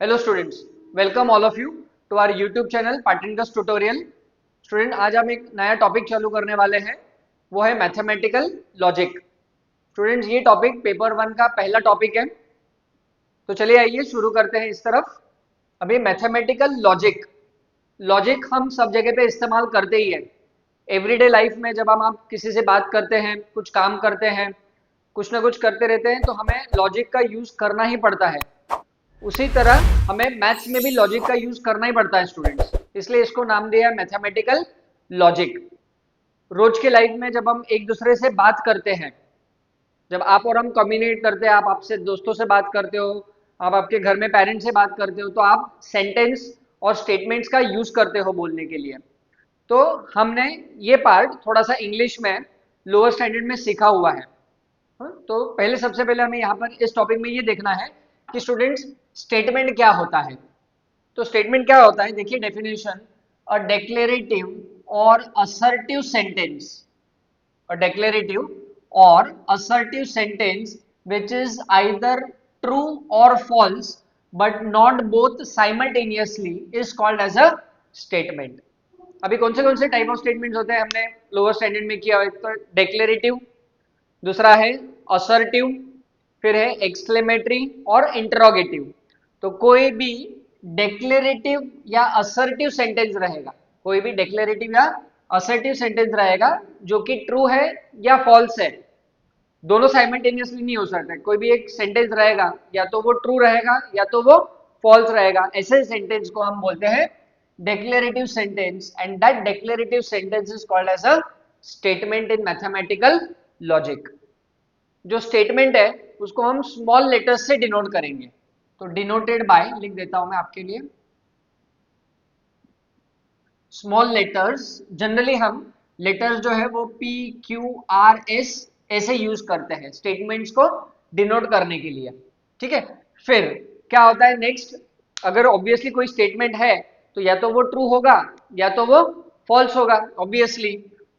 Hello students, welcome all of you to our YouTube channel पार्टिनकस tutorial. Student, आज हम एक नया टॉपिक चालू करने वाले हैं, वो है मैथमेटिकल लॉजिक। स्टूडेंट्स, ये टॉपिक पेपर 1 का पहला टॉपिक है। तो चलिए आइए शुरू करते हैं इस तरफ। अभी मैथमेटिकल लॉजिक, लॉजिक हम सब जगह पे इस्तेमाल करते ही है। एवरीडे लाइफ में जब हम आप किसी से बात करते हैं, कुछ काम करते हैं, कुछ ना कुछ करते रहते हैं, तो हमें लॉजिक का यूज करना ही पड़ता है। उसी तरह हमें मैथ्स में भी लॉजिक का यूज करना ही पड़ता है स्टूडेंट्स, इसलिए इसको नाम दिया है मैथमेटिकल लॉजिक। रोज के लाइफ में जब हम एक दूसरे से बात करते हैं, जब आप और हम कम्युनिकेट करते हैं, आप आपसे दोस्तों से बात करते हो, आप आपके घर में पेरेंट्स से बात करते हो, तो आप सेंटेंस और स्टेटमेंट्स का यूज करते हो बोलने के लिए। तो हमने ये पार्ट थोड़ा सा इंग्लिश में लोअर स्टैंडर्ड में सीखा हुआ है। हाँ, तो पहले सबसे पहले हमें यहाँ पर इस टॉपिक में ये देखना है कि स्टूडेंट्स स्टेटमेंट क्या होता है। तो स्टेटमेंट क्या होता है, देखिए definition: a declarative or assertive sentence, a declarative or assertive sentence which is either true or false but not both simultaneously is called as a statement. अभी कौन से टाइप ऑफ स्टेटमेंट्स होते हैं हमने लोअर स्टैंडर्ड में किया हुआ है? तो डेक्लेरेटिव, दूसरा है असर्टिव, फिर है एक्सक्लेमेटरी और इंटरोगेटिव। तो कोई भी डेक्लेरेटिव या असर्टिव सेंटेंस रहेगा, कोई भी डेक्लेरेटिव या असर्टिव सेंटेंस रहेगा जो कि ट्रू है या फॉल्स है, दोनों साइमल्टेनियसली नहीं हो सकता। कोई भी एक सेंटेंस रहेगा, या तो वो ट्रू रहेगा या तो वो फॉल्स रहेगा। ऐसे सेंटेंस को हम बोलते हैं declarative sentence, and that declarative sentence is called as a statement in mathematical logic। जो स्टेटमेंट है उसको हम स्मॉल लेटर्स से डिनोट करेंगे। तो डिनोटेड बाय लिख देता हूं मैं आपके लिए, स्मॉल लेटर्स। जनरली हम लेटर्स जो है वो पी क्यू आर एस ऐसे यूज करते हैं स्टेटमेंट्स को डिनोट करने के लिए, ठीक है। फिर क्या होता है नेक्स्ट, अगर ऑब्वियसली कोई स्टेटमेंट है तो या तो वो ट्रू होगा या तो वो फॉल्स होगा ऑब्वियसली।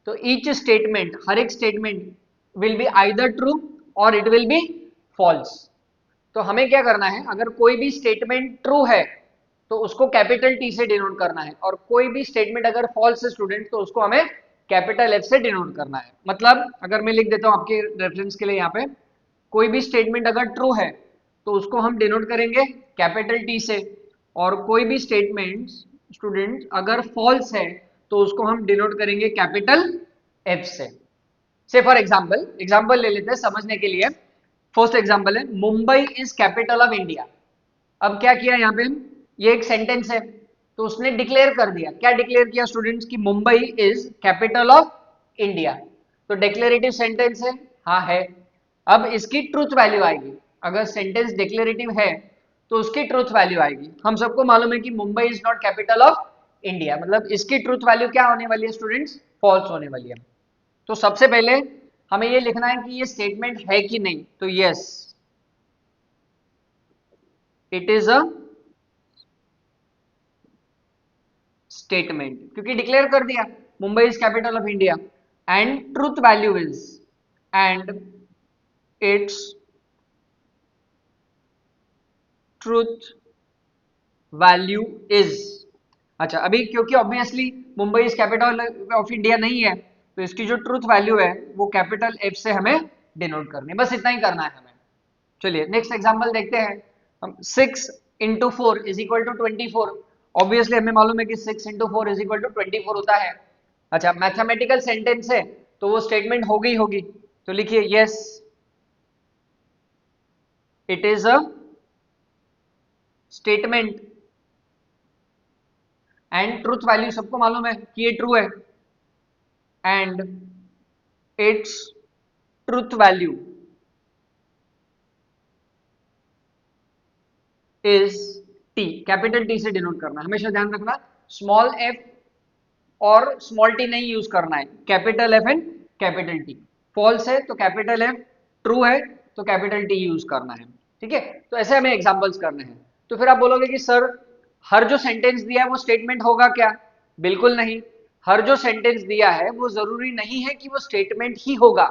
तो ईच स्टेटमेंट, हर एक statement will be either true और इट विल बी फॉल्स। तो हमें क्या करना है, अगर कोई भी स्टेटमेंट ट्रू है तो उसको कैपिटल टी से डिनोट करना है, और कोई भी स्टेटमेंट अगर फॉल्स है स्टूडेंट तो उसको हमें कैपिटल एफ से डिनोट करना है। मतलब अगर मैं लिख देता हूं आपके रेफरेंस के लिए यहाँ पे, कोई भी स्टेटमेंट अगर ट्रू है तो उसको हम डिनोट करेंगे कैपिटल टी से, और कोई भी स्टेटमेंट स्टूडेंट अगर फॉल्स है तो उसको हम डिनोट करेंगे कैपिटल एफ से फॉर एग्जाम्पल ले लेते हैं समझने के लिए। फर्स्ट एग्जाम्पल है, Mumbai is capital of India. अब क्या किया यहाँ पे, ये एक सेंटेंस है, तो उसने डिक्लेयर कर दिया। क्या डिक्लेयर किया स्टूडेंट्स? की Mumbai is capital of India. तो डिक्लेरेटिव सेंटेंस है, हाँ है। अब इसकी ट्रूथ वैल्यू आएगी, अगर सेंटेंस डिक्लेरेटिव है तो उसकी ट्रूथ वैल्यू आएगी। हम सबको मालूम है कि Mumbai is not capital of India, मतलब इसकी ट्रूथ वैल्यू क्या होने वाली है स्टूडेंट्स? फॉल्स होने वाली है। तो सबसे पहले हमें ये लिखना है कि ये स्टेटमेंट है कि नहीं। तो yes, it is a statement, क्योंकि डिक्लेयर कर दिया Mumbai is capital of India. And truth value is, and it's truth value is. अच्छा, अभी क्योंकि obviously Mumbai is capital of India नहीं है, तो इसकी जो ट्रूथ वैल्यू है वो कैपिटल एफ से हमें डिनोट करनी है। बस इतना ही करना है हमें। चलिए नेक्स्ट एग्जांपल देखते हैं। हम 6 into 4 is equal to 24। Obviously हमें मालूम है कि 6 इंटू 4 इज इक्वल टू 24 होता है। अच्छा, मैथमेटिकल सेंटेंस है तो वो स्टेटमेंट हो गई होगी। तो लिखिए yes, it is a statement. And truth value सबको मालूम है कि ये ट्रू है, and it's truth value is T. Capital T से डिनोट करना, हमेशा ध्यान रखना, स्मॉल एफ और स्मॉल टी नहीं यूज करना है, capital F and capital T. False है तो कैपिटल एफ, ट्रू है तो कैपिटल टी यूज करना है, ठीक है। तो ऐसे हमें एग्जांपल्स करने हैं। तो फिर आप बोलोगे कि सर हर जो सेंटेंस दिया है वो स्टेटमेंट होगा क्या? बिल्कुल नहीं। हर जो सेंटेंस दिया है वो जरूरी नहीं है कि वो स्टेटमेंट ही होगा।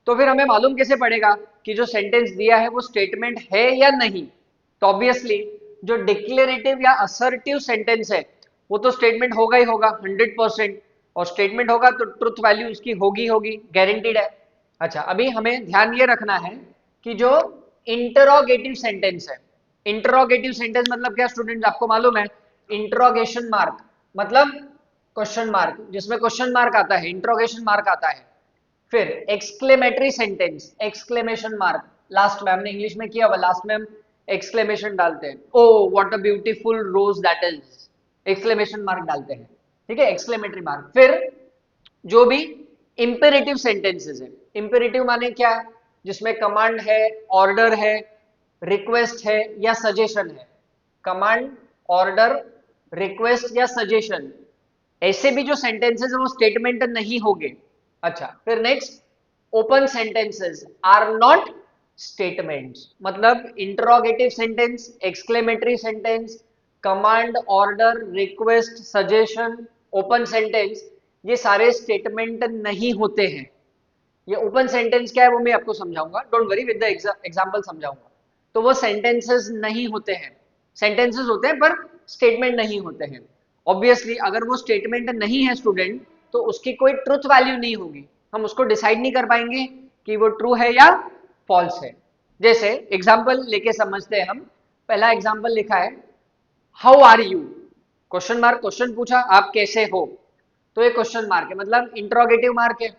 तो फिर हमें मालूम कैसे पड़ेगा कि जो सेंटेंस दिया है वो स्टेटमेंट है या नहीं? तो ऑब्वियसली जो डिक्लेरेटिव या असर्टिव सेंटेंस है वो तो स्टेटमेंट होगा ही होगा 100%, और स्टेटमेंट होगा तो ट्रुथ वैल्यू उसकी होगी होगी, गारंटीड है। अच्छा, अभी हमें ध्यान ये रखना है कि जो इंटरोगेटिव सेंटेंस है, इंटरोगेटिव सेंटेंस मतलब क्या स्टूडेंट, आपको मालूम है इंटरोगेशन मार्क मतलब क्वेश्चन मार्क, जिसमें क्वेश्चन मार्क आता है, इंटरोगेशन मार्क आता है। फिर exclamatory sentence, exclamation mark, last में हमने इंग्लिश में किया हुआ, लास्ट में हम एक्सक्लेमेशन डालते हैं, oh what a beautiful rose that is, exclamation mark डालते हैं, ठीक है, एक्सक्लेमेटरी मार्क। फिर जो भी इंपेरेटिव सेंटेंसेस है, इंपेरेटिव माने क्या, जिसमें कमांड है, ऑर्डर है, रिक्वेस्ट है या सजेशन है, कमांड, ऑर्डर, रिक्वेस्ट या सजेशन, ऐसे भी जो सेंटेंसेस है वो स्टेटमेंट नहीं होंगे। अच्छा, फिर next, open sentences are not statements, मतलब interrogative sentence, exclamatory sentence, command, order, request, suggestion, open sentence, ये सारे स्टेटमेंट नहीं होते हैं। ये ओपन सेंटेंस क्या है वो मैं आपको समझाऊंगा, don't worry, with the example समझाऊंगा। तो वो सेंटेंसेस नहीं होते हैं, सेंटेंसेस होते हैं पर स्टेटमेंट नहीं होते हैं। ऑब्वियसली अगर वो स्टेटमेंट नहीं है स्टूडेंट, तो उसकी कोई ट्रुथ वैल्यू नहीं होगी, हम उसको डिसाइड नहीं कर पाएंगे कि वो ट्रू है या फॉल्स है। जैसे एग्जाम्पल लेके समझते हैं हम। पहला एग्जाम्पल लिखा है, how are you, question mark, question पूछा आप कैसे हो, तो ये क्वेश्चन मार्क है मतलब इंट्रोगेटिव मार्क है,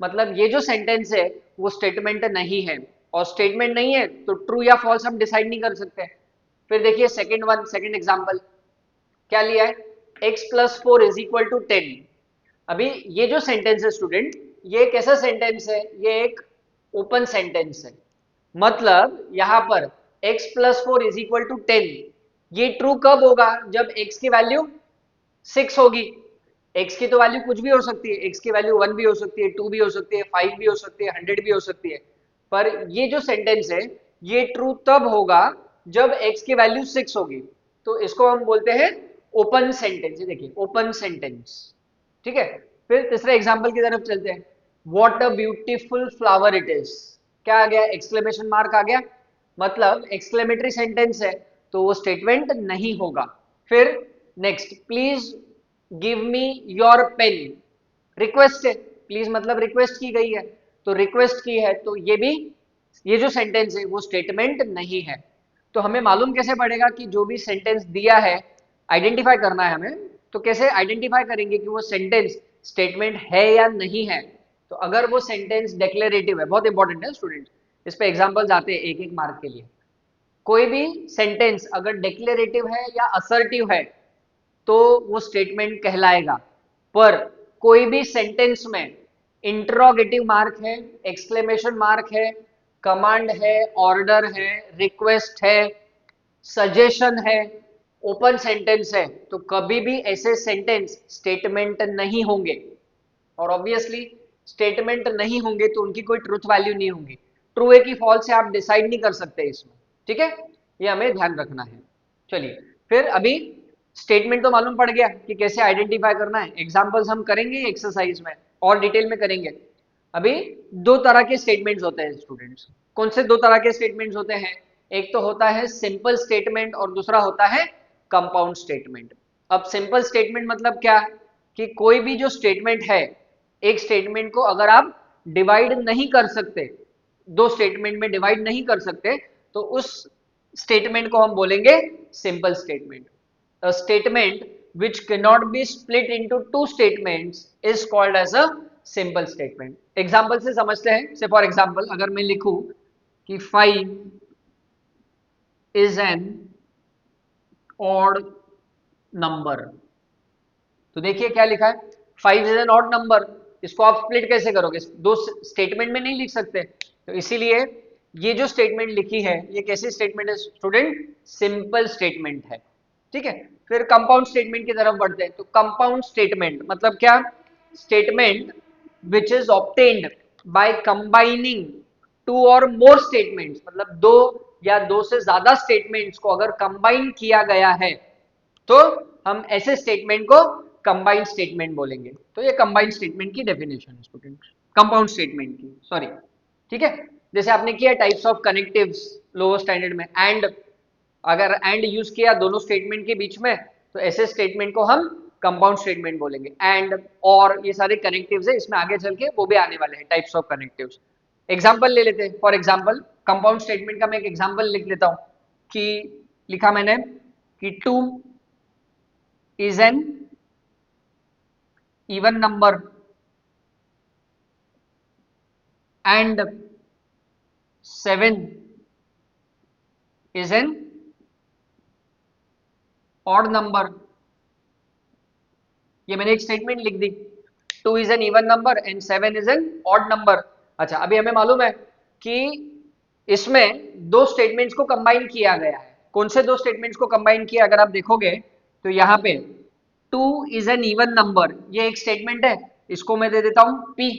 मतलब ये जो सेंटेंस है वो स्टेटमेंट नहीं है, और स्टेटमेंट नहीं है तो ट्रू या फॉल्स हम डिसाइड नहीं कर सकते। फिर देखिए सेकंड वन, सेकंड एग्जांपल क्या लिया है, x+4 = 10। अभी ये जो सेंटेंस है स्टूडेंट, ये कैसा सेंटेंस है, ये एक ओपन सेंटेंस है, मतलब यहां पर x+4 = 10, ये ट्रू कब होगा, जब x की वैल्यू 6 होगी। x की तो वैल्यू कुछ भी हो सकती है, x की वैल्यू 1 भी हो सकती है, 2 भी हो सकती है, 5 भी हो सकती है, 100 भी हो सकती है, पर ये जो सेंटेंस है ये ट्रू तब होगा जब x की वैल्यू 6 होगी, तो इसको हम बोलते हैं ओपन सेंटेंस। देखिए ओपन सेंटेंस, ठीक है। फिर तीसरे एग्जाम्पल की तरफ चलते हैं, what a beautiful flower it is, क्या आ गया, एक्सक्लेमेशन मार्क आ गया, मतलब एक्सक्लेमेटरी सेंटेंस है तो वो स्टेटमेंट नहीं होगा। फिर next, please give me your pen, request है, प्लीज मतलब रिक्वेस्ट की गई है, तो रिक्वेस्ट की है तो ये भी, ये जो सेंटेंस है वो स्टेटमेंट नहीं है। तो हमें मालूम कैसे पड़ेगा कि जो भी सेंटेंस दिया है, आइडेंटिफाई करना है हमें, तो कैसे आइडेंटिफाई करेंगे कि वो सेंटेंस स्टेटमेंट है या नहीं है। तो अगर वो सेंटेंस डिक्लेरेटिव है, बहुत इंपॉर्टेंट है स्टूडेंट, इस पे एग्जांपल्स आते हैं एक एक मार्क के लिए। कोई भी सेंटेंस अगर डिक्लेरेटिव है या असर्टिव है तो वो स्टेटमेंट कहलाएगा, पर कोई भी सेंटेंस में इंटरोगेटिव मार्क है, एक्सक्लेमेशन मार्क है, कमांड है, ऑर्डर है, रिक्वेस्ट है, सजेशन है, ओपन सेंटेंस है, तो कभी भी ऐसे सेंटेंस स्टेटमेंट नहीं होंगे। और ऑब्वियसली स्टेटमेंट नहीं होंगे तो उनकी कोई ट्रुथ वैल्यू नहीं होगी, ट्रू है कि फॉल्स है आप डिसाइड नहीं कर सकते इसमें, ठीक है, ये हमें ध्यान रखना है। चलिए, फिर अभी स्टेटमेंट तो मालूम पड़ गया कि कैसे आइडेंटिफाई करना है, एग्जांपल्स हम करेंगे एक्सरसाइज में और डिटेल में करेंगे। अभी दो तरह के स्टेटमेंट्स होते हैं स्टूडेंट्स, कौन से दो तरह के स्टेटमेंट्स होते हैं, एक तो होता है सिंपल स्टेटमेंट और दूसरा होता है कंपाउंड स्टेटमेंट। अब सिंपल स्टेटमेंट मतलब क्या, कि कोई भी जो स्टेटमेंट है, एक स्टेटमेंट को अगर आप डिवाइड नहीं कर सकते, दो स्टेटमेंट में डिवाइड नहीं कर सकते, तो उस स्टेटमेंट को हम बोलेंगे simple statement. A statement which cannot be split into two statements is called as a simple statement. Example से समझते हैं, से फॉर एग्जाम्पल अगर मैं लिखूं कि 5 is an odd number, तो देखिए क्या लिखा है, 5 इज एन ऑड नंबर, इसको आप स्प्लिट कैसे करोगे, दो स्टेटमेंट में नहीं लिख सकते, तो इसीलिए ये जो स्टेटमेंट लिखी है ये कैसी स्टेटमेंट है स्टूडेंट, सिंपल स्टेटमेंट है, ठीक है। फिर कंपाउंड स्टेटमेंट की तरफ बढ़ते हैं, तो कंपाउंड स्टेटमेंट मतलब क्या, statement which is obtained by combining two or more statements, मतलब दो या दो से ज्यादा स्टेटमेंट्स को अगर कंबाइन किया गया है तो हम ऐसे स्टेटमेंट को कंबाइंड स्टेटमेंट बोलेंगे। तो ये कंबाइंड स्टेटमेंट की डेफिनेशन है स्टूडेंट, कंपाउंड स्टेटमेंट की, सॉरी, ठीक है। जैसे आपने किया types of connectives lower standard में, एंड अगर एंड यूज किया दोनों स्टेटमेंट के बीच में तो ऐसे स्टेटमेंट को हम कंपाउंड स्टेटमेंट बोलेंगे। एंड और ये सारे कनेक्टिव्स है, इसमें आगे चल के वो भी आने वाले हैं टाइप्स ऑफ कनेक्टिव्स। एग्जाम्पल ले लेते हैं। फॉर एग्जाम्पल कंपाउंड स्टेटमेंट का मैं एक एग्जाम्पल लिख लेता हूं कि लिखा मैंने कि 2 is an even number and 7 is an odd number. ये मैंने एक स्टेटमेंट लिख दी, 2 is an even number and 7 is an odd number. अच्छा, अभी हमें मालूम है कि इसमें दो स्टेटमेंट्स को कंबाइन किया गया है। कौन से दो स्टेटमेंट्स को कंबाइन किया, अगर आप देखोगे तो यहाँ पे 2 इज एन इवन नंबर, ये एक स्टेटमेंट है, इसको मैं दे देता हूँ P।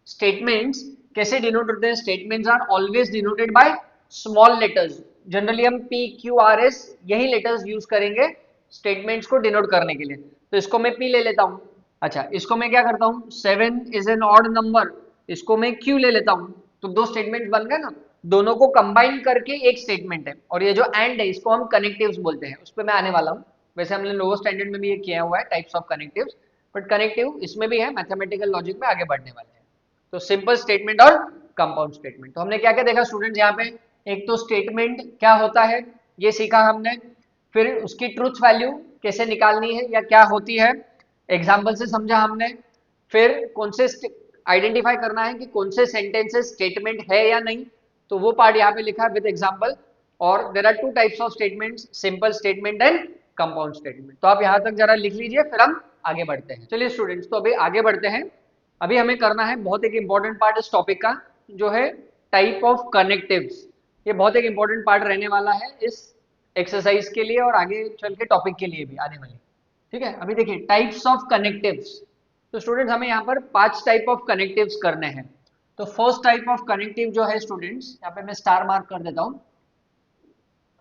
स्टेटमेंट्स कैसे डिनोट होते हैं? Statements are always denoted by small letters. Generally हम P Q R S यही लेटर्स यूज करेंगे स्टेटमेंट्स को डिनोट करने के लिए। तो इसको मैं P ले लेता हूँ। अच्छा, इसको मैं क्या करता हूँ, 7 इज एन ऑड नंबर, इसको मैं Q ले लेता हूँ। तो दो स्टेटमेंट बन गए ना, दोनों को कंबाइन करके एक स्टेटमेंट है। और ये जो एंड है इसको हम कनेक्टिव्स बोलते हैं, उस पर मैं आने वाला हूँ। वैसे हमने लोअर स्टैंडर्ड में भी ये किया हुआ है types of connectives, but connective इसमें भी है, मैथमेटिकल लॉजिक में आगे बढ़ने वाले हैं। तो सिंपल स्टेटमेंट और कंपाउंड स्टेटमेंट। तो हमने क्या क्या देखा स्टूडेंट यहाँ पे? एक तो स्टेटमेंट क्या होता है ये सीखा हमने, फिर उसकी ट्रूथ वैल्यू कैसे निकालनी है या क्या होती है, एग्जाम्पल से समझा हमने। फिर कौन से आइडेंटिफाई करना है कि कौन से सेंटेंसेस स्टेटमेंट है या नहीं, तो वो पार्ट यहाँ पे लिखा है विद एग्जाम्पल। और there are two types of statements, simple statement and compound statement. तो आप यहाँ तक जरा लिख लीजिए, फिर हम आगे बढ़ते हैं। चलिए स्टूडेंट्स, तो अभी आगे बढ़ते हैं। अभी हमें करना है बहुत एक इंपॉर्टेंट पार्ट इस टॉपिक का, जो है टाइप ऑफ कनेक्टिव्स। ये बहुत एक इंपॉर्टेंट पार्ट रहने वाला है इस एक्सरसाइज के लिए और आगे चल के टॉपिक के लिए भी आने वाली। ठीक है, अभी देखिए टाइप्स ऑफ कनेक्टिव्स। तो स्टूडेंट्स हमें यहाँ पर 5 टाइप ऑफ कनेक्टिव्स करने हैं। तो फर्स्ट टाइप ऑफ कनेक्टिव जो है स्टूडेंट्स, यहाँ पे मैं स्टार मार्क कर देता हूँ।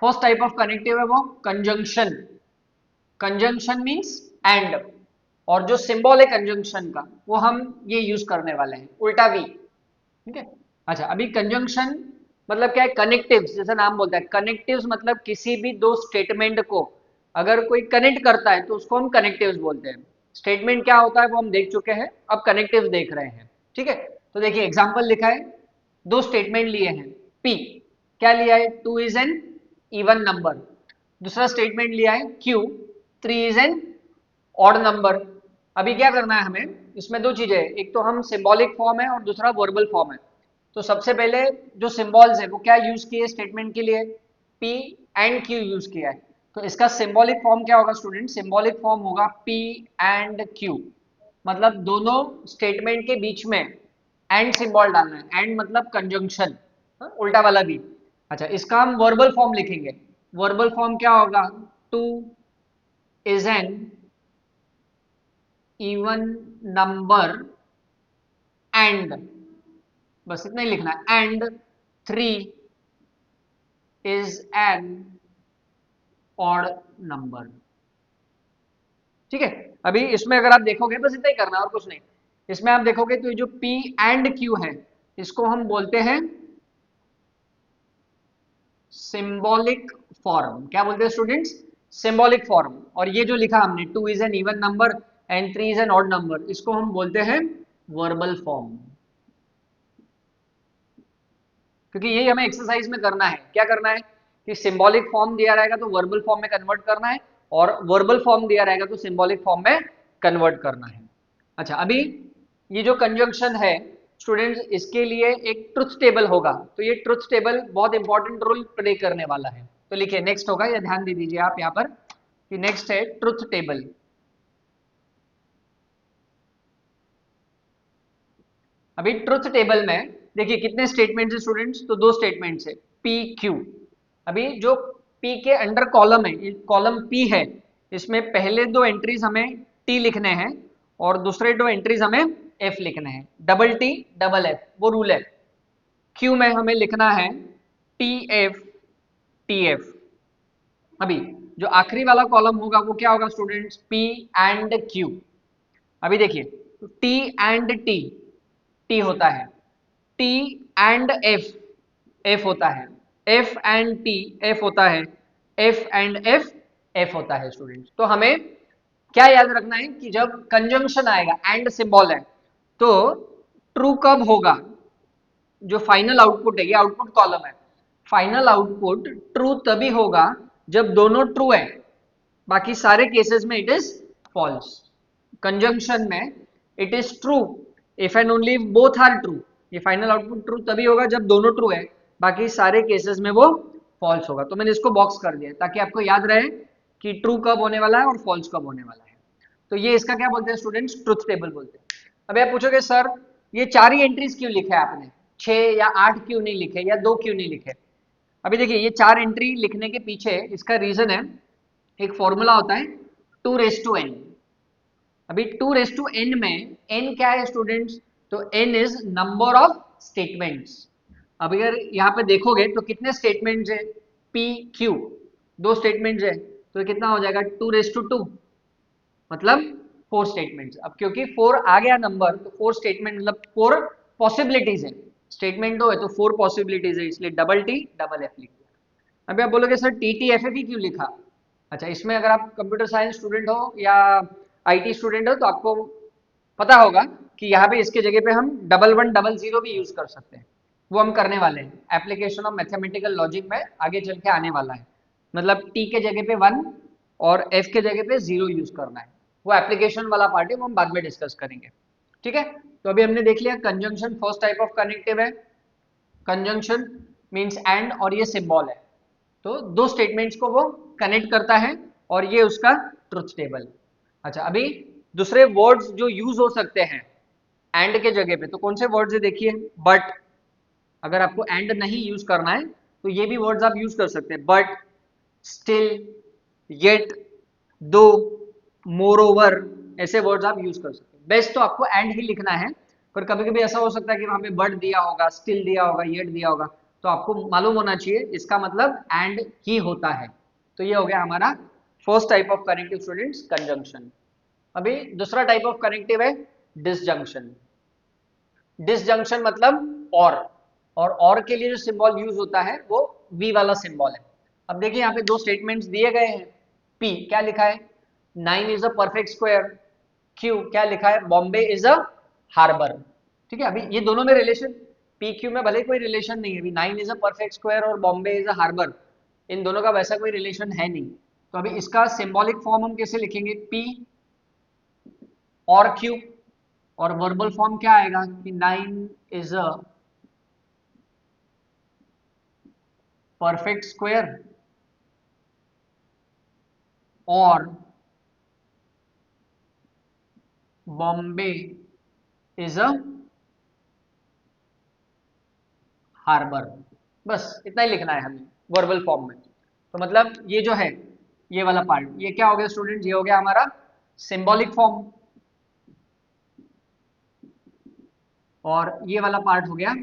फर्स्ट टाइप ऑफ कनेक्टिव है वो कंजंक्शन। कंजंक्शन मीन्स एंड, और जो सिंबल है कंजंक्शन का वो हम ये यूज करने वाले हैं, उल्टा वी। ठीक है। अच्छा, अभी कंजंक्शन मतलब क्या है? कनेक्टिव्स, जैसा नाम बोलता है कनेक्टिव्स, मतलब किसी भी दो स्टेटमेंट को अगर कोई कनेक्ट करता है तो उसको हम कनेक्टिव्स बोलते हैं। स्टेटमेंट क्या होता है वो हम देख चुके हैं, अब कनेक्टिव्स देख रहे हैं। ठीक है, तो देखिए एग्जाम्पल लिखा है, दो स्टेटमेंट लिए हैं। P क्या लिया है? 2 इज एन इवन नंबर। दूसरा स्टेटमेंट लिया है Q, 3 is an odd number. अभी क्या करना है हमें, इसमें दो चीजें हैं, एक तो हम सिंबॉलिक फॉर्म है और दूसरा वर्बल फॉर्म है। तो सबसे पहले जो सिंबल्स है वो क्या यूज किए स्टेटमेंट के लिए? P एंड Q यूज किया है। तो इसका सिंबॉलिक फॉर्म क्या होगा स्टूडेंट? सिंबॉलिक फॉर्म होगा P एंड Q, मतलब दोनों स्टेटमेंट के बीच में एंड सिंबल डालना है। एंड मतलब कंजंक्शन, उल्टा वाला भी। अच्छा, इसका हम वर्बल फॉर्म लिखेंगे। वर्बल फॉर्म क्या होगा? 2 is an even number and, बस इतना ही लिखना है, and 3 is an odd number. ठीक है, अभी इसमें अगर आप देखोगे बस इतना ही करना और कुछ नहीं। इसमें आप देखोगे तो ये जो P एंड Q है इसको हम बोलते हैं सिंबॉलिक फॉर्म। क्या बोलते हैं स्टूडेंट्स? Symbolic form. और ये जो लिखा हमने 2 is an even number and 3 is an odd number, इसको हम बोलते हैं वर्बल फॉर्म। क्योंकि यही हमें एक्सरसाइज में करना है। क्या करना है कि सिंबॉलिक फॉर्म दिया रहेगा तो वर्बल फॉर्म में कन्वर्ट करना है, और वर्बल फॉर्म दिया रहेगा तो सिंबॉलिक फॉर्म में कन्वर्ट करना है। अच्छा, अभी ये जो कंजंक्शन है स्टूडेंट्स, इसके लिए एक ट्रुथ टेबल होगा। तो ये ट्रुथ टेबल बहुत इंपॉर्टेंट रोल प्ले करने वाला है। तो लिखिए नेक्स्ट होगा, या ध्यान दे दीजिए आप यहाँ पर कि नेक्स्ट है ट्रुथ टेबल। अभी ट्रुथ टेबल में देखिए कितने स्टेटमेंट्स है स्टूडेंट्स? तो दो स्टेटमेंट्स है P Q। अभी जो P के अंडर कॉलम है, कॉलम P है, इसमें पहले दो एंट्रीज हमें T लिखने हैं और दूसरे दो एंट्रीज हमें F लिखने हैं। डबल T डबल F वो रूल है। Q में हमें लिखना है TF TF। अभी जो आखिरी वाला कॉलम होगा वो क्या होगा स्टूडेंट्स? P and Q। अभी देखिए T एंड T होता है, T एंड F होता है, F एंड T F होता है, एफ एंड एफ एफ होता है स्टूडेंट्स। तो हमें क्या याद रखना है कि जब कंजंक्शन आएगा, एंड सिंबल है, तो ट्रू कब होगा? जो फाइनल आउटपुट है, ये आउटपुट कॉलम है, फाइनल आउटपुट ट्रू तभी होगा जब दोनों ट्रू है, बाकी सारे केसेस में इट इज फॉल्स। कंजंक्शन में it is true if and only both are true, ये फाइनल आउटपुट ट्रू तभी होगा जब दोनों ट्रू है, बाकी सारे केसेस में वो फॉल्स होगा। तो मैंने इसको बॉक्स कर दिया ताकि आपको याद रहे कि ट्रू कब होने वाला है और फॉल्स कब होने वाला है। तो ये इसका क्या बोलते हैं स्टूडेंट्स? ट्रुथ टेबल बोलते हैं। अब आप पूछोगे सर ये 4 ही एंट्रीज क्यों लिखे आपने, 6 या 8 क्यों नहीं लिखे, या 2 क्यों नहीं लिखे? अभी देखिए ये 4 एंट्री लिखने के पीछे इसका रीजन है, एक फॉर्मूला होता है 2:n। अभी 2:n में n क्या है स्टूडेंट्स? तो n is number of statements. अब अगर यहाँ पे देखोगे तो कितने स्टेटमेंट्स है? p q, 2 स्टेटमेंट्स है, तो ये कितना हो जाएगा? 2:2, मतलब 4 स्टेटमेंट्स। अब क्योंकि 4 आ गया नंबर, तो 4 स्टेटमेंट मतलब 4 पॉसिबिलिटीज है, स्टेटमेंट 2 है तो 4 पॉसिबिलिटीज है, इसलिए डबल टी डबल एफ लिख दिया। अभी आप बोलोगे sir T T F F ही क्यों लिखा? अच्छा, इसमें अगर आप कंप्यूटर साइंस स्टूडेंट हो या आईटी स्टूडेंट हो तो आपको पता होगा कि यहाँ पे इसके जगह पे हम 1100 भी यूज कर सकते हैं, वो हम करने वाले हैं एप्लीकेशन ऑफ मैथमेटिकल लॉजिक में, आगे चल के आने वाला है। मतलब टी के जगह पे 1 और एफ के जगह पे 0 यूज करना है, वो एप्लीकेशन वाला पार्ट है, वो हम बाद में डिस्कस करेंगे। ठीक है, तो अभी हमने देख लिया conjunction first type of connective है। कंजंक्शन मींस एंड, और ये सिंबल है, तो 2 स्टेटमेंट्स को वो कनेक्ट करता है, और ये उसका ट्रुथ टेबल। अच्छा, अभी दूसरे वर्ड्स जो यूज हो सकते हैं एंड के जगह पे, तो कौन से वर्ड्स है देखिए? बट, अगर आपको एंड नहीं यूज करना है तो ये भी वर्ड्स आप यूज कर सकते हैं, बट, स्टिल, येट, दो, मोर ओवर, ऐसे वर्ड्स आप यूज कर सकते हैं। बेस्ट तो आपको एंड ही लिखना है, पर कभी कभी ऐसा हो सकता है कि वहां पे बट दिया होगा, स्टिल दिया होगा, येट दिया होगा, तो आपको मालूम होना चाहिए इसका मतलब एंड ही होता है। तो ये हो गया हमारा first type of connective students, conjunction. अभी दूसरा टाइप ऑफ कनेक्टिव है डिसजंक्शन। डिसजंक्शन मतलब और के लिए जो सिंबल यूज होता है वो वी वाला सिंबल है। अब देखिए यहाँ पे 2 स्टेटमेंट्स दिए गए हैं, पी क्या लिखा है? 9 is a perfect square. Q क्या लिखा है? Bombay is a harbour. ठीक है, अभी ये दोनों में रिलेशन, पी क्यू में भले कोई रिलेशन नहीं है, अभी 9 इज अ परफेक्ट स्क्वायर और बॉम्बे इज अ हार्बर, इन दोनों का वैसा कोई रिलेशन है नहीं। तो अभी इसका सिंबॉलिक फॉर्म हम कैसे लिखेंगे? पी और क्यू, और वर्बल फॉर्म क्या आएगा कि 9 इज अ परफेक्ट स्क्वायर और बॉम्बे इज अ हार्बर। बस इतना ही लिखना है हमें वर्बल फॉर्म में। तो मतलब ये जो है, ये वाला पार्ट, ये क्या हो गया स्टूडेंट? ये हो गया हमारा सिंबॉलिक फॉर्म, और ये वाला पार्ट हो गया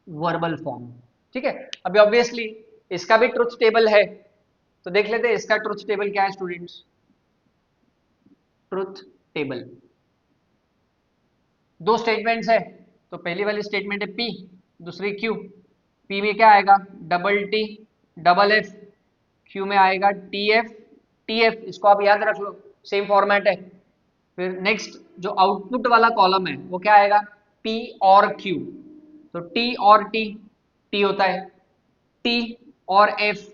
वर्बल फॉर्म। ठीक है, अभी ऑब्वियसली इसका भी ट्रुथ टेबल है, तो देख लेते हैं इसका ट्रुथ टेबल क्या है स्टूडेंट्स। ट्रुथ टेबल, 2 स्टेटमेंट्स है, तो पहली वाली स्टेटमेंट है पी, दूसरी क्यू। पी में क्या आएगा? Double T double F, Q में आएगा टी एफ टी एफ, इसको आप याद रख लो, सेम फॉर्मेट है। फिर नेक्स्ट जो आउटपुट वाला कॉलम है वो क्या आएगा? पी और क्यू, तो टी और टी, टी होता है, टी और एफ,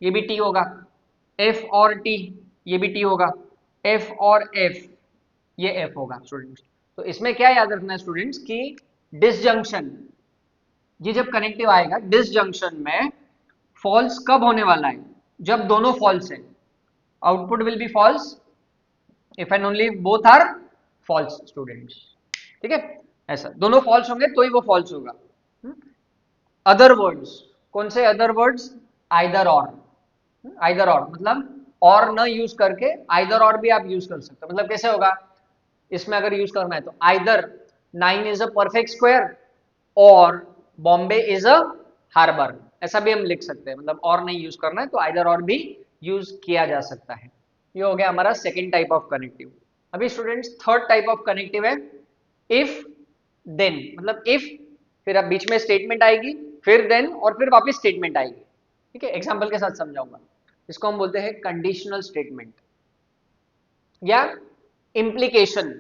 ये भी टी होगा, एफ और टी, ये भी टी होगा, एफ और एफ, ये एफ होगा स्टूडेंट्स। तो इसमें क्या याद रखना है स्टूडेंट्स कि डिसजंक्शन, ये जब कनेक्टिव आएगा डिसजंक्शन में फॉल्स कब होने वाला है? जब दोनों फॉल्स है, output will be false if and only both are false students. ठीक है, ऐसा दोनों फॉल्स होंगे तो ही वो फॉल्स होगा। अदर वर्ड्स, कौन से अदर वर्ड्स? आइदर और, आइदर और मतलब और न यूज करके आइदर और भी आप यूज कर सकते हो। मतलब कैसे होगा इसमें अगर यूज करना है? तो either 9 is a perfect square और बॉम्बे इज अ हार्बर, ऐसा भी हम लिख सकते हैं। मतलब और नहीं यूज करना है तो आइदर और भी यूज किया जा सकता है। ये हो गया हमारा सेकेंड टाइप ऑफ कनेक्टिव। अभी students third type of connective है इफ देन। मतलब इफ, फिर अब बीच में स्टेटमेंट आएगी, फिर देन, और फिर वापस स्टेटमेंट आएगी। ठीक है, एग्जाम्पल के साथ समझाऊंगा। इसको हम बोलते हैं कंडीशनल स्टेटमेंट या इम्प्लीकेशन,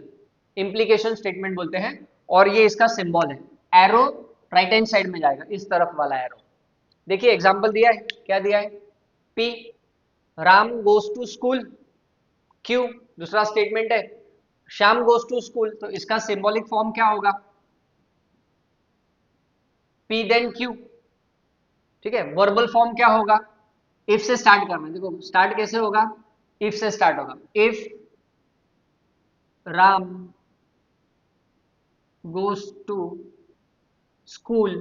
इम्प्लीकेशन स्टेटमेंट बोलते हैं। और ये इसका सिंबल है, एरो राइट हैंड साइड में जाएगा, इस तरफ वाला एरो। देखिए एग्जाम्पल दिया है, क्या दिया है, P Ram goes to school, Q दूसरा स्टेटमेंट है श्याम गोज टू स्कूल, तो इसका सिंबॉलिक फॉर्म क्या होगा, पी देन क्यू। ठीक है, वर्बल फॉर्म क्या होगा, इफ से स्टार्ट करना है। देखो स्टार्ट कैसे होगा, इफ से स्टार्ट होगा, if Ram goes to school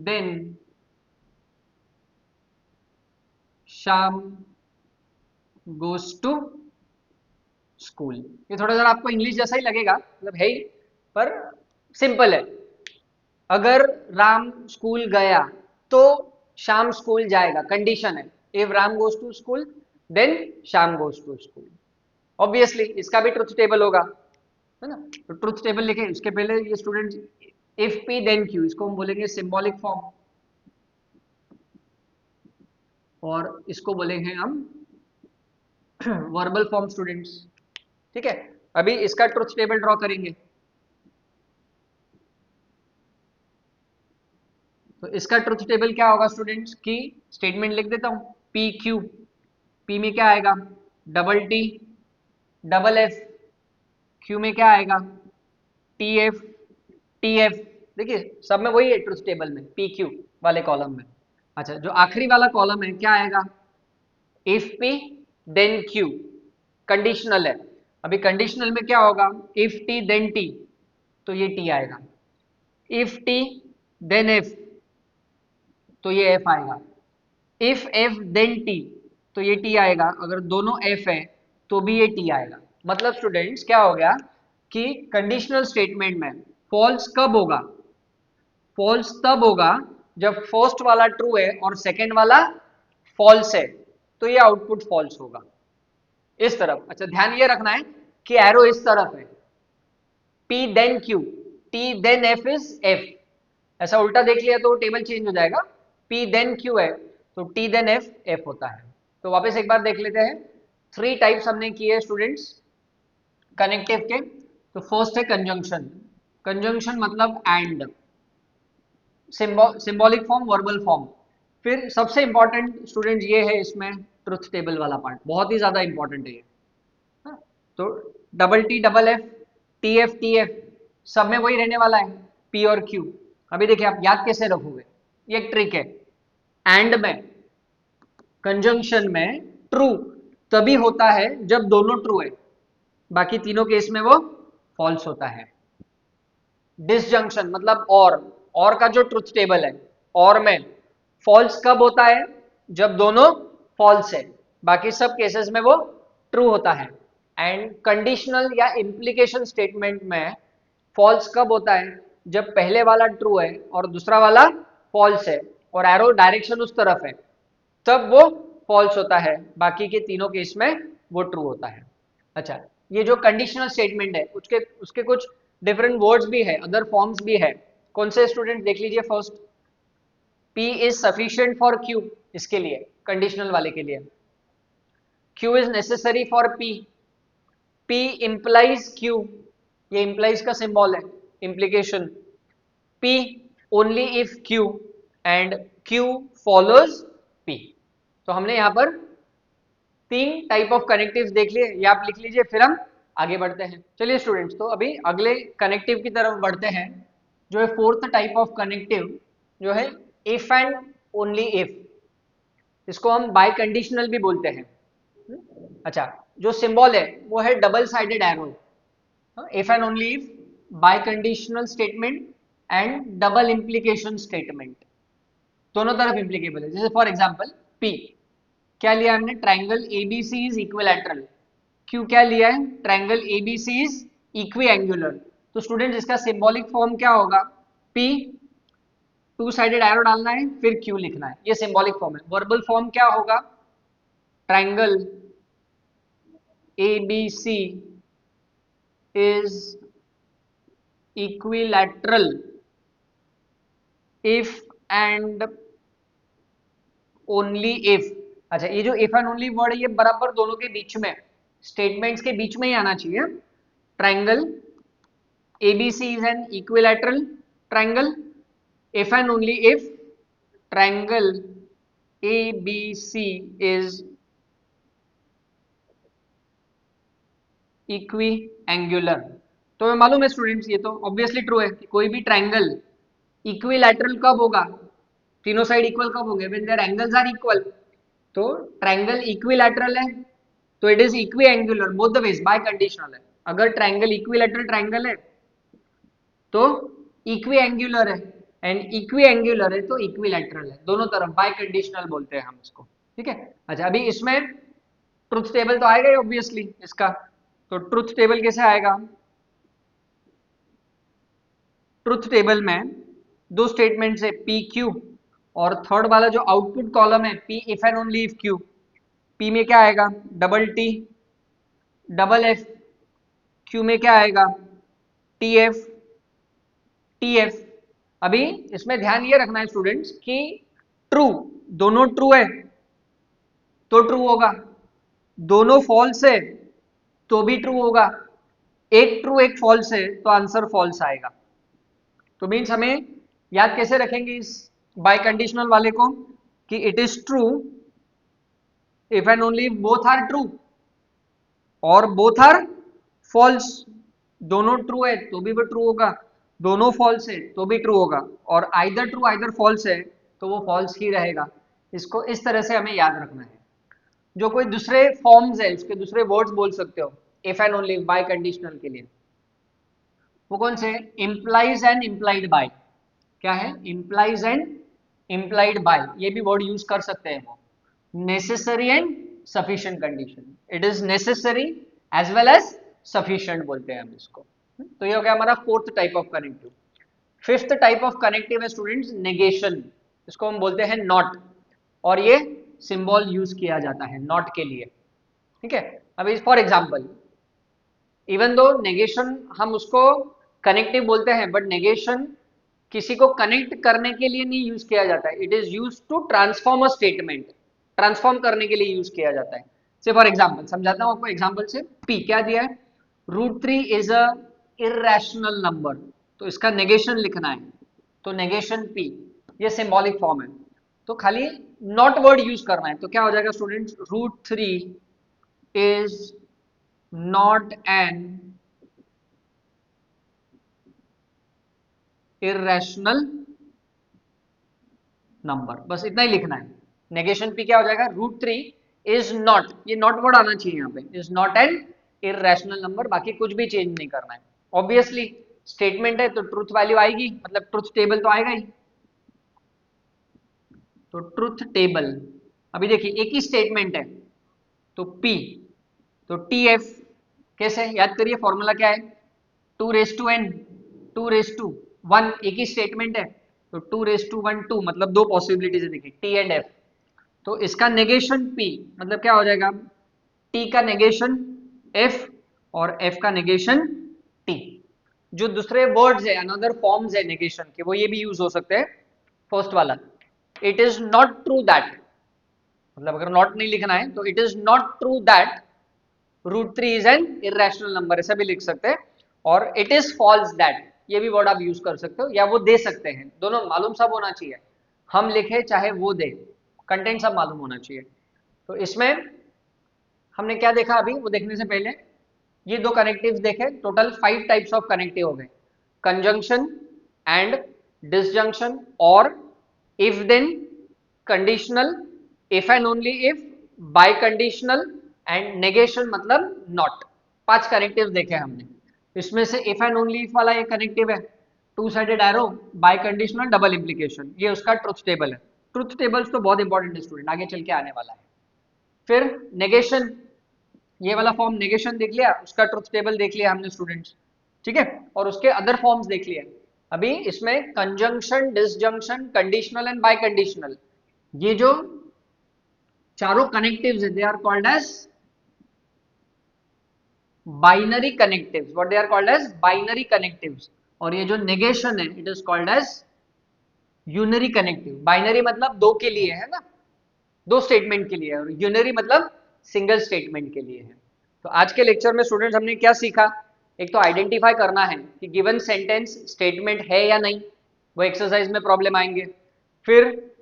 then Sham goes to school। ये थोड़ा सा आपको इंग्लिश जैसा ही लगेगा, मतलब है ही, पर सिंपल है। अगर राम स्कूल गया तो श्याम स्कूल जाएगा, कंडीशन है। If Ram goes to school then Shyam goes to school. Obviously इसका भी ट्रुथ टेबल होगा, है ना। तो ट्रुथ टेबल लिखे, उसके पहले ये student if P then Q, इसको हम बोलेंगे सिंबॉलिक फॉर्म, और इसको बोलेंगे हम वर्बल फॉर्म स्टूडेंट्स। ठीक है, अभी इसका ट्रुथ टेबल ड्रॉ करेंगे। तो इसका ट्रुथ टेबल क्या होगा स्टूडेंट्स, की स्टेटमेंट लिख देता हूं, पी क्यू, पी में क्या आएगा, double T double F, Q में क्या आएगा, टी एफ टी एफ। देखिए सब में वही है ट्रुथ टेबल में, पी क्यू वाले कॉलम में। अच्छा, जो आखिरी वाला कॉलम है क्या आएगा, if P then Q, conditional है। अभी कंडीशनल में क्या होगा, इफ टी देन टी, तो ये टी आएगा। इफ टी देन एफ, तो ये एफ आएगा। इफ एफ देन टी, तो ये टी आएगा। अगर दोनों एफ है तो भी ये टी आएगा। मतलब स्टूडेंट्स क्या हो गया कि कंडीशनल स्टेटमेंट में फॉल्स कब होगा, फॉल्स तब होगा जब फर्स्ट वाला ट्रू है और सेकेंड वाला फॉल्स है, तो ये आउटपुट फॉल्स होगा इस तरफ। अच्छा, ध्यान ये रखना है कि एरो इस तरफ है, P then Q, T then F is F। ऐसा उल्टा देख लिया तो टेबल चेंज हो जाएगा, P देन Q है तो T देन F F होता है। तो वापस एक बार देख लेते हैं, 3 टाइप्स हमने किए स्टूडेंट्स कनेक्टिव के। तो फर्स्ट है कंजंक्शन, कंजंक्शन मतलब and, symbolic form, verbal form. फिर सबसे इंपॉर्टेंट स्टूडेंट ये है इसमें ट्रुथ टेबल वाला पार्ट, बहुत ही ज्यादा इंपॉर्टेंट है ये। हाँ, तो double T double F, T F सब में वही रहने वाला है, पी और क्यू। अभी देखिए आप याद कैसे रखोगे, ये एक ट्रिक है। एंड में, कंजंक्शन में ट्रू तभी होता है जब दोनों ट्रू है, बाकी तीनों केस में वो फॉल्स होता है। डिसजंक्शन मतलब और का जो ट्रुथ टेबल है, और में फॉल्स कब होता है, जब दोनों फॉल्स है, बाकी सब केसेस में वो ट्रू होता है। एंड कंडीशनल या इम्प्लीकेशन स्टेटमेंट में फॉल्स कब होता है, जब पहले वाला ट्रू है और दूसरा वाला फॉल्स है और एरो डायरेक्शन उस तरफ है, तब वो फॉल्स होता है, बाकी के तीनों केस में वो ट्रू होता है। अच्छा, ये जो कंडीशनल स्टेटमेंट है उसके उसके कुछ डिफरेंट वर्ड्स भी है, अदर फॉर्म्स भी है। कौन से स्टूडेंट देख लीजिए, first P is sufficient for Q, इसके लिए कंडीशनल वाले के लिए Q is necessary for P, P implies Q, ये इंप्लाइज का सिंबल है, implication. P only if Q and Q follows P। तो हमने यहां पर 3 टाइप ऑफ कनेक्टिव्स देख लिए, ये आप लिख लीजिए, फिर हम आगे बढ़ते हैं। चलिए स्टूडेंट्स, तो अभी अगले कनेक्टिव की तरफ बढ़ते हैं, जो है फोर्थ टाइप ऑफ कनेक्टिव, जो है इफ एंड ओनली इफ। इसको हम बाय कंडीशनल भी बोलते हैं। अच्छा, जो सिंबल है वो है double sided arrow, if and only if, bye conditional statement and double implication statement, दोनों तरफ इंप्लीकेबल है। जैसे फॉर एग्जांपल पी क्या लिया हमने, triangle ABC is equilateral. Q क्या लिया है, triangle ABC is equi angular. तो स्टूडेंट इसका सिंबॉलिक फॉर्म क्या होगा, पी टू साइडेड एरो डालना है फिर क्यू लिखना है, ये सिंबॉलिक फॉर्म है। वर्बल फॉर्म क्या होगा, triangle ABC is equilateral if and only if. अच्छा, ये जो इफ एंड ओनली वर्ड है ये बराबर दोनों के बीच में, स्टेटमेंट्स के बीच में ही आना चाहिए। Triangle ABC is an equilateral triangle if and only if triangle ABC is equi angular. तो हमें मालूम है स्टूडेंट्स, ये तो ऑब्वियसली ट्रू है कि कोई भी ट्रायंगल इक्विलैटरल कब होगा, तीनों साइड इक्वल कब होंगे, when their angles are equal. तो ट्रायंगल इक्विलैटरल है तो it is equiangular both the ways, biconditional है। अगर ट्रायंगल इक्विलैटरल ट्रायंगल है तो इक्वी एंगुलर है, एंड इक्वी एंगुलर है तो इक्विलैटरल है, दोनों तरफ बाय कंडीशनल बोलते हैं हम इसको। ठीक है। अच्छा, अभी इसमें ट्रुथ टेबल तो आएगा ही ऑब्वियसली इसका। तो ट्रुथ टेबल कैसे आएगा? ट्रुथ टेबल में दो स्टेटमेंट्स है पी क्यू, और थर्ड वाला जो आउटपुट कॉलम है P if and only if Q. P में क्या आएगा? Double T double F. Q में क्या आएगा? T F T F. अभी इसमें ध्यान ये रखना है स्टूडेंट्स कि ट्रू, दोनों ट्रू है तो ट्रू होगा, दोनों फॉल्स है तो भी ट्रू होगा, एक ट्रू एक फॉल्स है तो आंसर फॉल्स आएगा। तो मीन्स हमें याद कैसे रखेंगे इस बाय कंडीशनल वाले को कि it is true if and only both are true और बोथ आर फॉल्स। दोनों ट्रू है तो भी वो ट्रू होगा, दोनों फॉल्स है तो भी ट्रू होगा, और आइदर ट्रू आइदर फॉल्स है तो वो फॉल्स ही रहेगा। इसको इस तरह से हमें याद रखना है। जो कोई दूसरे फॉर्म्स है उसके दूसरे वर्ड्स बोल सकते हो if and only biconditional के लिए। वो कौन से? Implies and implied by. क्या है? इम्प्लाइज एंड इम्प्लाइड बाय, ये भी वर्ड यूज कर सकते हैं वो। Necessary and sufficient condition, it is necessary as well as sufficient बोलते हैं हम इसको। तो ये हो गया हमारा fourth type of connective. Fifth type of connective है स्टूडेंट्स नेगेशन। इसको हम बोलते हैं नॉट, और ये सिंबल यूज किया जाता है नॉट के लिए। ठीक है। अभी for example, even though negation हम उसको कनेक्टिव बोलते हैं, बट नेगेशन किसी को कनेक्ट करने के लिए नहीं यूज किया जाता है, it is use to transform a statement. Transform करने के लिए यूज किया जाता है। से फॉर एग्जाम्पल समझाता हूं आपको एग्जाम्पल से। पी क्या दिया है? √3 इज अ इरेशनल नंबर, तो इसका नेगेशन लिखना है, तो नेगेशन पी, ये सिंबॉलिक फॉर्म है। तो खाली नॉट वर्ड यूज करना है, तो क्या हो जाएगा students? √3 is not an irrational number, बस इतना ही लिखना है। नेगेशन पी क्या हो जाएगा? √3 इज नॉट, ये नॉट वर्ड आना चाहिए यहाँ पे, is not an irrational number, बाकी कुछ भी चेंज नहीं करना है। ऑब्वियसली स्टेटमेंट है तो ट्रुथ वैल्यू आएगी, मतलब ट्रुथ टेबल तो आएगा ही। तो ट्रुथ टेबल, अभी देखिए एक ही स्टेटमेंट है तो पी, तो टी एफ कैसे याद करिए? फॉर्मूला क्या है? 2 raise to n, 2 raise to 1, एक ही स्टेटमेंट है तो 2 रेज टू 1 2, मतलब दो पॉसिबिलिटीज है देखिए टी एंड एफ। तो इसका नेगेशन पी, मतलब क्या हो जाएगा? टी का नेगेशन एफ और एफ का नेगेशन टी। जो दूसरे वर्ड्स है, अनदर फॉर्म्स है नेगेशन के, वो ये भी यूज हो सकते हैं। फर्स्ट वाला, it is not true that, मतलब अगर नॉट नहीं लिखना है तो it is not true that √3 is an irrational number, ऐसा भी लिख सकते हैं। और इट इज फॉल्स दैट, ये भी वर्ड आप यूज कर सकते हो, या वो दे सकते हैं, दोनों मालूम सब होना चाहिए। हम लिखे चाहे वो दे, कंटेंट सब मालूम होना चाहिए। तो इसमें हमने क्या देखा अभी, वो देखने से पहले ये दो कनेक्टिव्स देखे। टोटल 5 टाइप्स ऑफ कनेक्टिव हो गए: कंजंक्शन एंड डिसजंक्शन, और if then, conditional, if and only if, biconditional and negation मतलब नॉट। 5 कनेक्टिव देखे हमने। इसमें से इफ एंड ओनली इफ वाला एक कनेक्टिव है, two sided arrow, bye conditional, double implication, ये उसका ट्रुथ टेबल है। ट्रुथ टेबल्स तो बहुत इंपॉर्टेंट है स्टूडेंट, आगे चल के आने वाला है। फिर नेगेशन, ये वाला फॉर्म नेगेशन देख लिया, उसका ट्रुथ टेबल देख लिया हमने स्टूडेंट्स। ठीक है। और उसके अदर फॉर्म्स देख लिए। अभी इसमें conjunction, disjunction, conditional and biconditional, ये जो चारों कनेक्टिव्स है, they are called as binary connectives. What they are called as? Binary connectives. और ये जो नेगेशन है, it is called as unary connective, binary मतलब दो के लिए है ना, दो स्टेटमेंट के लिए है, और यूनरी मतलब सिंगल स्टेटमेंट के लिए है। तो आज के लेक्चर में स्टूडेंट्स हमने क्या सीखा, एक तो आइडेंटिफाई करना है कि गिवन सेंटेंस स्टेटमेंट है या नहीं, वो एक्सरसाइज में प्रॉब्लम आएंगे। फिर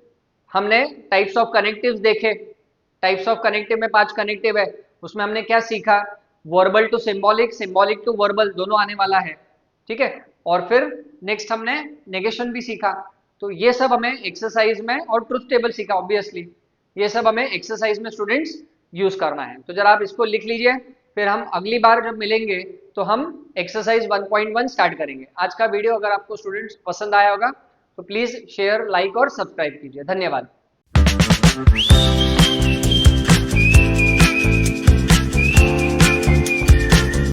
हमने टाइप्स ऑफ कनेक्टिव्स देखे, टाइप्स ऑफ कनेक्टिव में 5 कनेक्टिव है, उसमें हमने क्या सीखा, verbal to symbolic, symbolic to verbal दोनों आने वाला है, ठीक है। और फिर नेक्स्ट हमने नेगेशन भी सीखा। तो ये सब हमें एक्सरसाइज में, और ट्रुथ टेबल सीखा ऑब्वियसली, ये सब हमें एक्सरसाइज में स्टूडेंट्स यूज करना है। तो जरा आप इसको लिख लीजिए, फिर हम अगली बार जब मिलेंगे तो हम एक्सरसाइज 1.1 स्टार्ट करेंगे। आज का वीडियो अगर आपको स्टूडेंट्स पसंद आया होगा तो प्लीज शेयर, लाइक और सब्सक्राइब कीजिए। धन्यवाद।